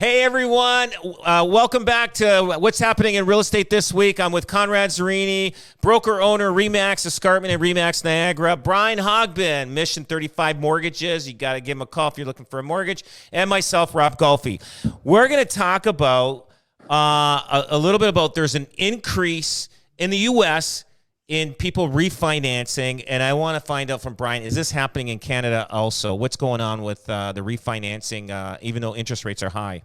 Hey everyone, welcome back to What's Happening in Real Estate This Week. I'm with Conrad Zerini, broker-owner, REMAX Escarpment and REMAX Niagara. Brian Hogbin, Mission 35 Mortgages. You got to give him a call if you're looking for a mortgage. And myself, Rob Golfi. We're going to talk about a little bit about there's an increase in the U.S. in people refinancing, and I want to find out from Brian, is this happening in Canada also? What's going on with the refinancing, even though interest rates are high?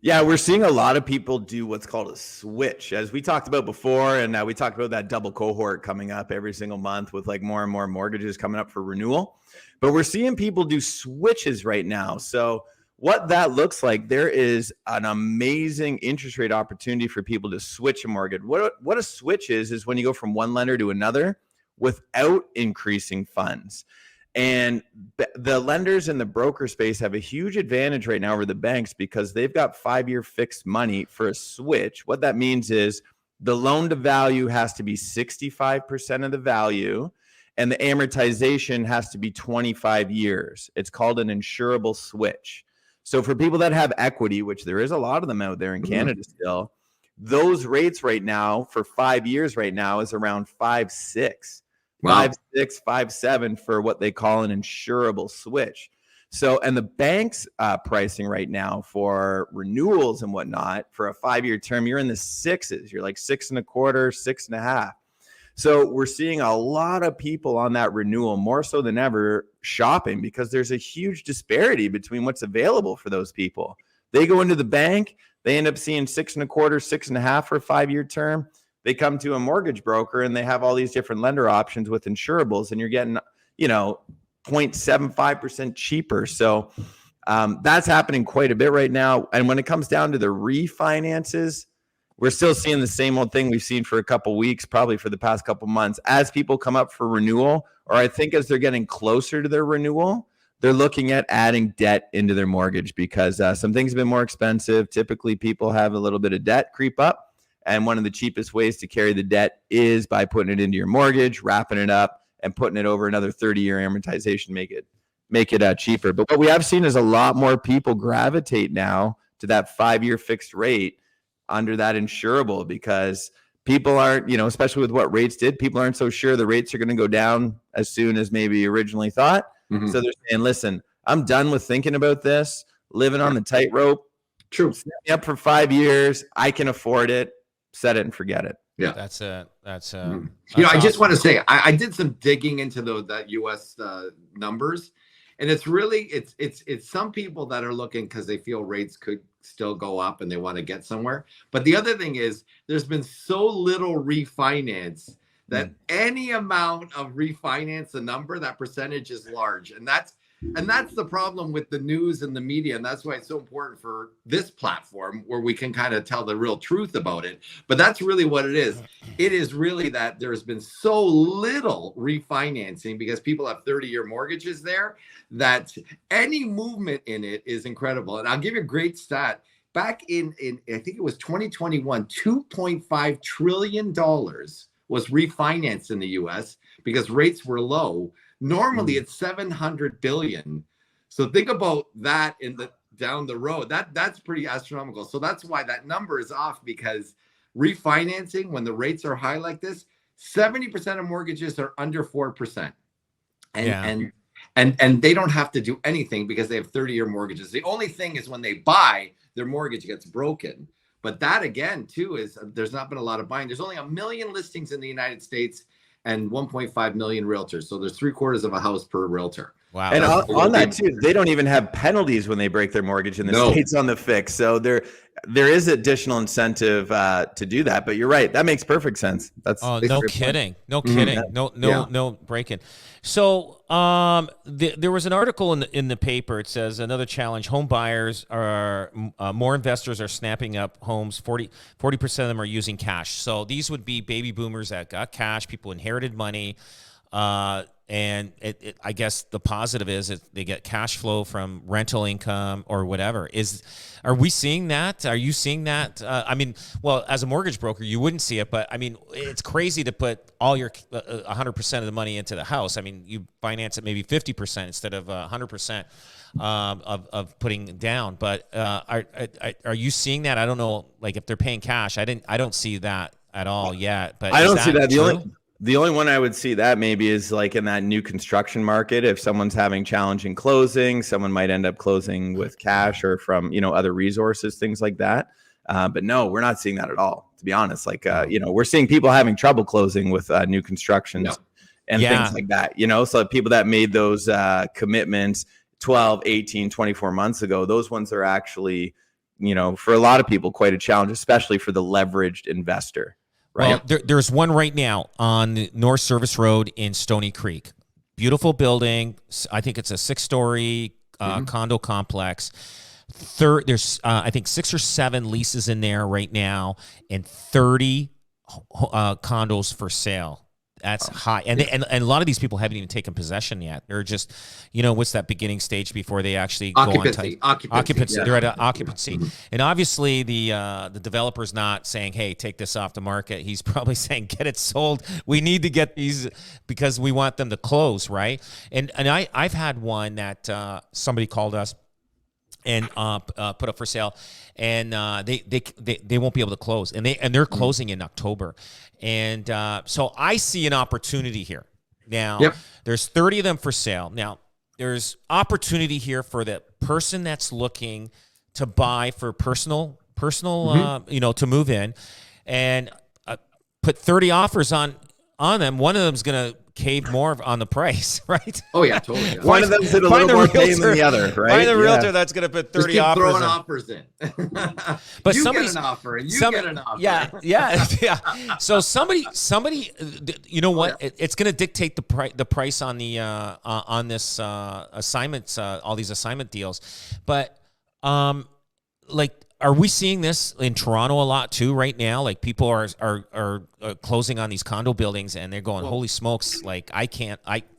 Yeah, we're seeing a lot of people do what's called a switch, as we talked about before, and we talked about that double cohort coming up every single month with like more and more mortgages coming up for renewal. But we're seeing people do switches right now. So what that looks like, there is an amazing interest rate opportunity for people to switch a mortgage. What a switch is when you go from one lender to another without increasing funds. And the lenders in the broker space have a huge advantage right now over the banks because they've got 5-year fixed money for a switch. What that means is the loan to value has to be 65% of the value and the amortization has to be 25 years. It's called an insurable switch. So for people that have equity, which there is a lot of them out there in Canada still, those rates right now for 5 years right now is around 5.6. Wow. 5.6, 5.7 for what they call an insurable switch. So, and the bank's pricing right now for renewals and whatnot for a 5-year term, you're in the sixes. You're like 6.25, 6.5. So we're seeing a lot of people on that renewal more so than ever shopping because there's a huge disparity between what's available for those people. They go into the bank, they end up seeing 6.25, 6.5 for a 5-year term. They come to a mortgage broker and they have all these different lender options with insurables and you're getting, 0.75% cheaper. So that's happening quite a bit right now. And when it comes down to the refinances, we're still seeing the same old thing we've seen for a couple weeks, probably for the past couple months. As people come up for renewal, or I think as they're getting closer to their renewal, they're looking at adding debt into their mortgage because some things have been more expensive. Typically, people have a little bit of debt creep up. And one of the cheapest ways to carry the debt is by putting it into your mortgage, wrapping it up, and putting it over another 30-year amortization, make it cheaper. But what we have seen is a lot more people gravitate now to that 5-year fixed rate under that insurable because people aren't, especially with what rates did, people aren't so sure the rates are going to go down as soon as maybe originally thought. Mm-hmm. So they're saying, listen, I'm done with thinking about this, living on the tightrope. True. Set me up for 5 years. I can afford it. Set it and forget it. Yeah, that's awesome. I just want to say I did some digging into that U.S. numbers, and it's really it's some people that are looking because they feel rates could still go up and they want to get somewhere. But the other thing is there's been so little refinance that any amount of refinance, the number, that percentage is large, and that's the problem with the news and the media. And that's why it's so important for this platform where we can kind of tell the real truth about it. But that's really what it is. It is really that there's been so little refinancing because people have 30-year mortgages there that any movement in it is incredible. And I'll give you a great stat. Back in I think it was 2021, $2.5 trillion was refinanced in the U.S. because rates were low. Normally it's 700 billion. So think about that down the road. That's pretty astronomical. So that's why that number is off because refinancing when the rates are high like this, 70% of mortgages are under 4%. And they don't have to do anything because they have 30-year mortgages. The only thing is when they buy, their mortgage gets broken. But that again too is there's not been a lot of buying. There's only 1 million listings in the United States and 1.5 million realtors. So there's 3/4 of a house per realtor. Wow. And on that too, they don't even have penalties when they break their mortgage in the States on the fix. So there is additional incentive to do that. But you're right. That makes perfect sense. That's no kidding. No kidding. No breaking. So there was an article in the paper. It says another challenge. Home buyers are more investors are snapping up homes. 40% of them are using cash. So these would be baby boomers that got cash. People inherited money. And I guess the positive is they get cash flow from rental income or whatever. Are we seeing that? Are you seeing that? I mean, well, as a mortgage broker, you wouldn't see it, but I mean, it's crazy to put all your 100% of the money into the house. I mean, you finance it maybe 50% instead of 100% of putting down. But are you seeing that? I don't know, like if they're paying cash. I don't see that at all yet. But I don't see that. True? The only one I would see that maybe is like in that new construction market. If someone's having challenging closing, someone might end up closing with cash or from, other resources, things like that. But no, we're not seeing that at all, to be honest. Like, we're seeing people having trouble closing with new constructions and things like that, so people that made those commitments 12, 18, 24 months ago, those ones are actually, for a lot of people, quite a challenge, especially for the leveraged investor. Right. Well, there's one right now on the North Service Road in Stony Creek. Beautiful building. I think it's a 6-story condo complex. There's I think 6 or 7 leases in there right now, and 30 condos for sale. That's high, and a lot of these people haven't even taken possession yet. They're just, what's that beginning stage before they actually go on occupancy. Yeah. They're at occupancy, and obviously the developer's not saying, "Hey, take this off the market." He's probably saying, "Get it sold. We need to get these because we want them to close, right?" And I've had one that somebody called us and put up for sale, and they won't be able to close, and they're closing in October, and so I see an opportunity here. Now there's 30 of them for sale. Now there's opportunity here for the person that's looking to buy for personal, to move in, and put 30 offers on them. One of them's gonna cave more on the price, right? Oh yeah, totally. Yeah. One of them's a little more pain than the other, right? Find the realtor that's going to put 30 Just keep offers throwing in. offers in. But you somebody's get an offer, and you get an offer. Yeah. So somebody, you know what? It's going to dictate the price on the on this assignments, all these assignment deals. But are we seeing this in Toronto a lot too right now? Like people are closing on these condo buildings, and they're going, "Holy smokes!" Like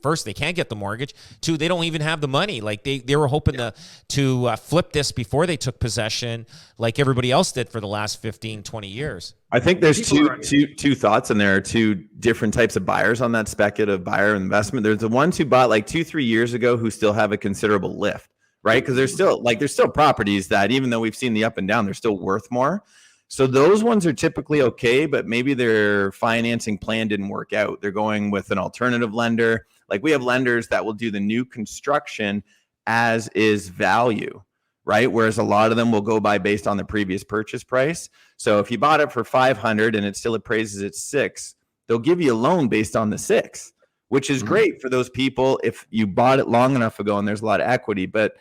first they can't get the mortgage. 2, they don't even have the money. Like they were hoping to flip this before they took possession, like everybody else did for the last 15, 20 years. I think there's two thoughts in there, 2 different types of buyers on that speculative buyer investment. There's the ones who bought like 2-3 years ago who still have a considerable lift. Right. Because there's still properties that, even though we've seen the up and down, they're still worth more. So those ones are typically okay, but maybe their financing plan didn't work out. They're going with an alternative lender. Like we have lenders that will do the new construction as is value, right? Whereas a lot of them will go by based on the previous purchase price. So if you bought it for 500 and it still appraises at 6, they'll give you a loan based on the 6. Which is great for those people if you bought it long enough ago and there's a lot of equity. But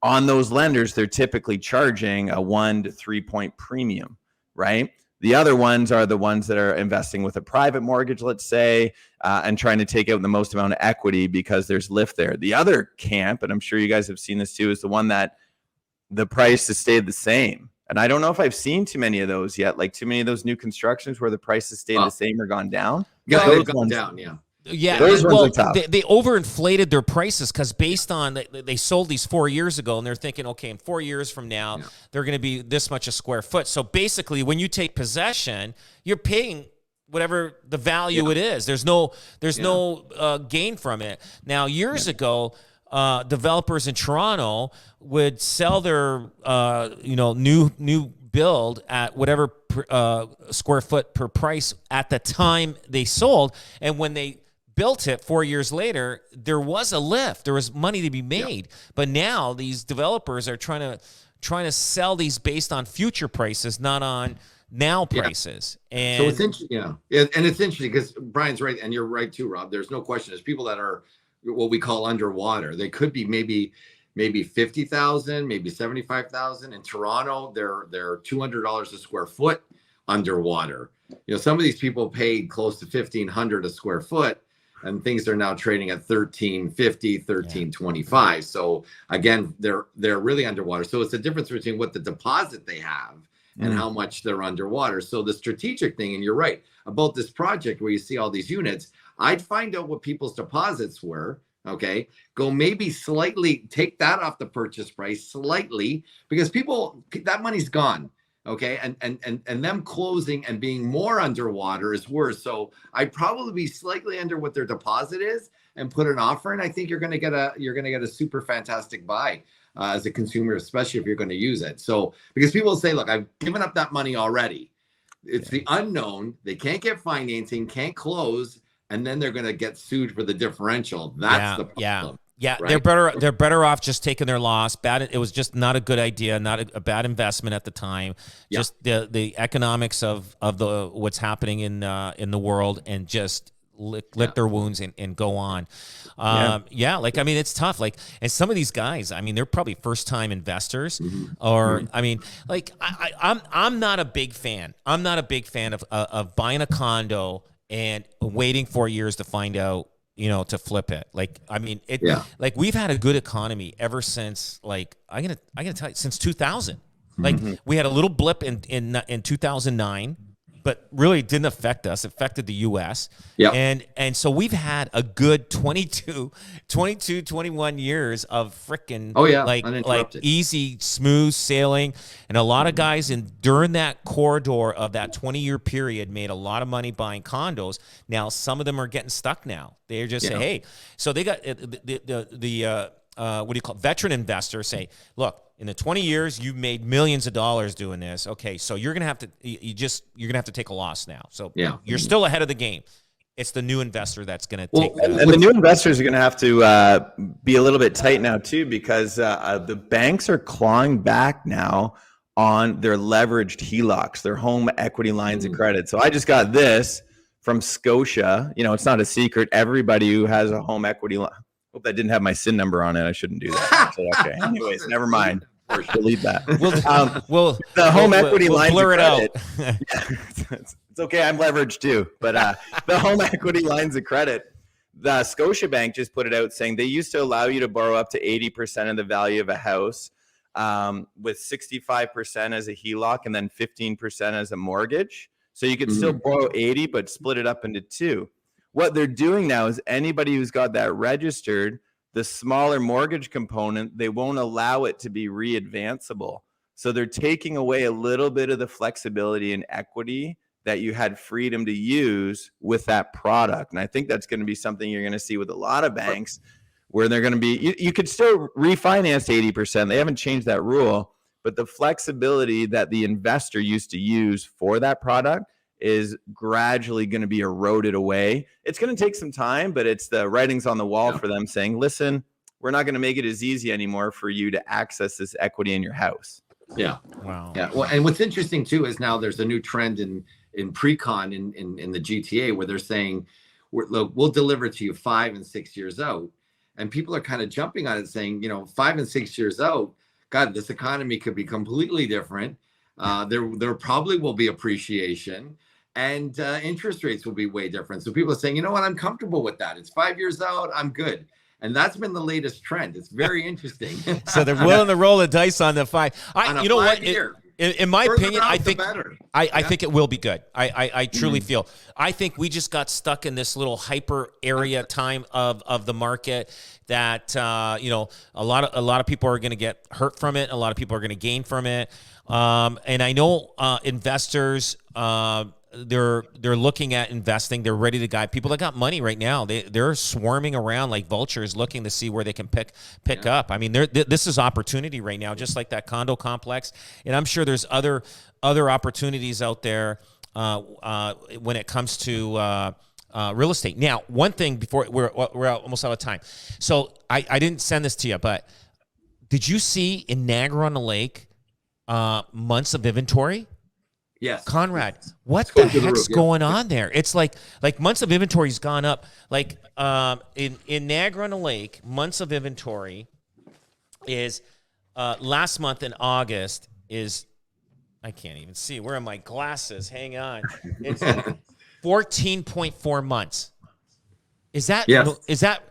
on those lenders, they're typically charging a 1 to 3 point premium, right? The other ones are the ones that are investing with a private mortgage, let's say, and trying to take out the most amount of equity because there's lift there. The other camp, and I'm sure you guys have seen this too, is the one that the price has stayed the same. And I don't know if I've seen too many of those yet, like too many of those new constructions where the price has stayed the same or gone down. Yeah, they've gone down, yeah. Yeah, those ones are tough. They overinflated their prices because based on they sold these 4 years ago, and they're thinking, okay, in 4 years from now, they're going to be this much a square foot. So basically, when you take possession, you're paying whatever the value it is. There's no gain from it. Now, years ago, developers in Toronto would sell their new build at whatever square foot per price at the time they sold, and when they built it 4 years later, there was a lift. There was money to be made. But now these developers are trying to sell these based on future prices, not on now prices. And so it's interesting, and it's interesting because Brian's right, and you're right too, Rob. There's no question. There's people that are what we call underwater. They could be maybe 50,000, maybe 75,000. In Toronto, they're $200 a square foot underwater. Some of these people paid close to $1,500 a square foot, and things are now trading at $1,350, $1,325. So again, they're really underwater. So it's the difference between what the deposit they have and how much they're underwater. So the strategic thing, and you're right about this project where you see all these units, I'd find out what people's deposits were. Okay, go maybe slightly take that off the purchase price slightly, because people, that money's gone. Okay, and them closing and being more underwater is worse. So I'd probably be slightly under what their deposit is and put an offer in. I think you're going to get a super fantastic buy as a consumer, especially if you're going to use it. So because people say, look, I've given up that money already. It's the unknown. They can't get financing, can't close, and then they're going to get sued for the differential. That's the problem. Yeah, right? they're better off just taking their loss. It was just not a good idea, not a bad investment at the time. Yeah. Just the economics of the what's happening in the world, and just lick their wounds and go on. Like, I mean, it's tough. Like, and some of these guys, I mean, they're probably first time investors, or I mean, like I'm not a big fan. I'm not a big fan of buying a condo and waiting 4 years to find out, to flip it. Like, I mean, like we've had a good economy ever since, like, I'm gonna tell you, since 2000. Like, we had a little blip in 2009, but really didn't affect us. It affected the U.S. Yeah. And so we've had a good 21 years of freaking like easy, smooth sailing. And a lot of guys during that corridor of that 20-year period made a lot of money buying condos. Now, some of them are getting stuck now. They're just say, hey, so they got the what do you call it? Veteran investors say, look, in the 20 years, you've made millions of dollars doing this. Okay, so you're gonna have to take a loss now. So you're still ahead of the game. It's the new investor that's gonna take. And the new investors are gonna have to be a little bit tight now too, because the banks are clawing back now on their leveraged HELOCs, their home equity lines of credit. So I just got this from Scotia. It's not a secret. Everybody who has a home equity line. Hope that didn't have my SIN number on it. I shouldn't do that. So, okay. Anyways, never mind. Delete that. The home equity lines blur of credit. It out. It's okay. I'm leveraged too. But the home equity lines of credit, the Scotiabank just put it out saying they used to allow you to borrow up to 80% of the value of a house, with 65% as a HELOC and then 15% as a mortgage. So you could still borrow 80, but split it up into two. What they're doing now is anybody who's got that registered, the smaller mortgage component, they won't allow it to be readvanceable. So they're taking away a little bit of the flexibility and equity that you had freedom to use with that product. And I think that's going to be something you're going to see with a lot of banks, where they're going to be, you could still refinance 80%. They haven't changed that rule, but the flexibility that the investor used to use for that product is gradually going to be eroded away. It's going to take some time, but it's the writings on the wall for them saying, listen, we're not going to make it as easy anymore for you to access this equity in your house. Yeah. Wow. Yeah. Well, and what's interesting too is now there's a new trend in pre-con in the GTA where they're saying, we'll deliver to you 5 and 6 years out. And people are kind of jumping on it saying, 5 and 6 years out, God, this economy could be completely different. There probably will be appreciation. And interest rates will be way different. So people are saying, you know what, I'm comfortable with that. It's 5 years out, I'm good. And that's been the latest trend. It's very interesting. So they're willing to roll the dice on the 5. You know what? In my opinion, I think it will be good. I truly feel. I think we just got stuck in this little hyper area time of the market that a lot of people are going to get hurt from it. A lot of people are going to gain from it. And I know investors. They're looking at investing. They're ready to guide people that got money right now. They're swarming around like vultures, looking to see where they can pick up. I mean, this is opportunity right now, just like that condo complex. And I'm sure there's other opportunities out there when it comes to real estate. Now, one thing before we're almost out of time. So I didn't send this to you, but did you see in Niagara on the Lake months of inventory? Yes. Conrad, what the heck's going on there? It's like months of inventory's gone up. Like in Niagara on the Lake, months of inventory is last month in August is, I can't even see. Where are my glasses? Hang on. It's 14.4 months. Is that? Yes. Is that?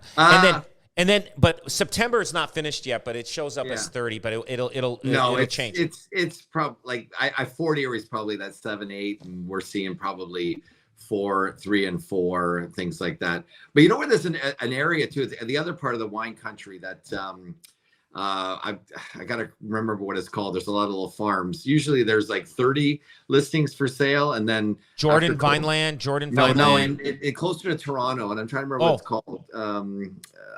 And then, but September is not finished yet, but it shows up as 30. But it'll change. It's probably like I 40 is probably that 7, 8, and we're seeing probably 4, 3, and 4, things like that. But you know where there's an area too, the other part of the wine country that I gotta remember what it's called. There's a lot of little farms. Usually there's like 30 listings for sale, and then Jordan Vineland. No, and closer to Toronto, and I'm trying to remember what it's called.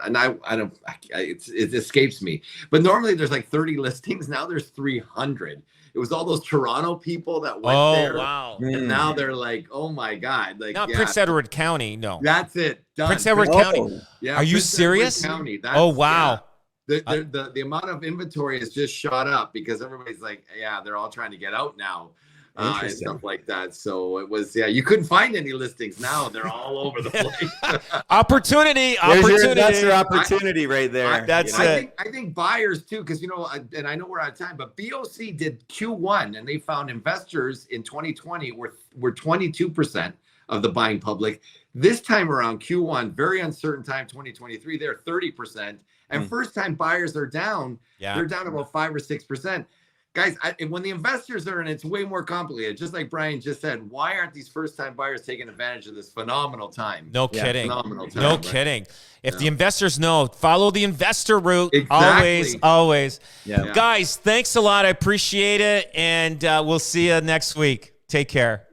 And I don't, it escapes me. But normally there's like 30 listings. Now there's 300. It was all those Toronto people that went there. Oh, wow. And now they're like, oh my God. Like, not Prince Edward County. No. That's it. Done. Prince Edward County. Yeah. Are you Prince serious? County. Oh, wow. Yeah. The amount of inventory has just shot up because everybody's like, yeah, they're all trying to get out now. And stuff like that. So it was, you couldn't find any listings. Now they're all over the place. Opportunity. There's your investor opportunity right there. That's it. I think buyers too, because and I know we're out of time, but BOC did Q1 and they found investors in 2020 were 22% of the buying public. This time around Q1, very uncertain time, 2023, they're 30%. And first time buyers are down. Yeah. They're down about 5 or 6%. Guys, when the investors are in, it's way more complicated. Just like Brian just said, why aren't these first-time buyers taking advantage of this phenomenal time? No kidding. Phenomenal time, no right? kidding. If the investors know, follow the investor route. Exactly. Always. Yeah. Guys, thanks a lot. I appreciate it. And we'll see you next week. Take care.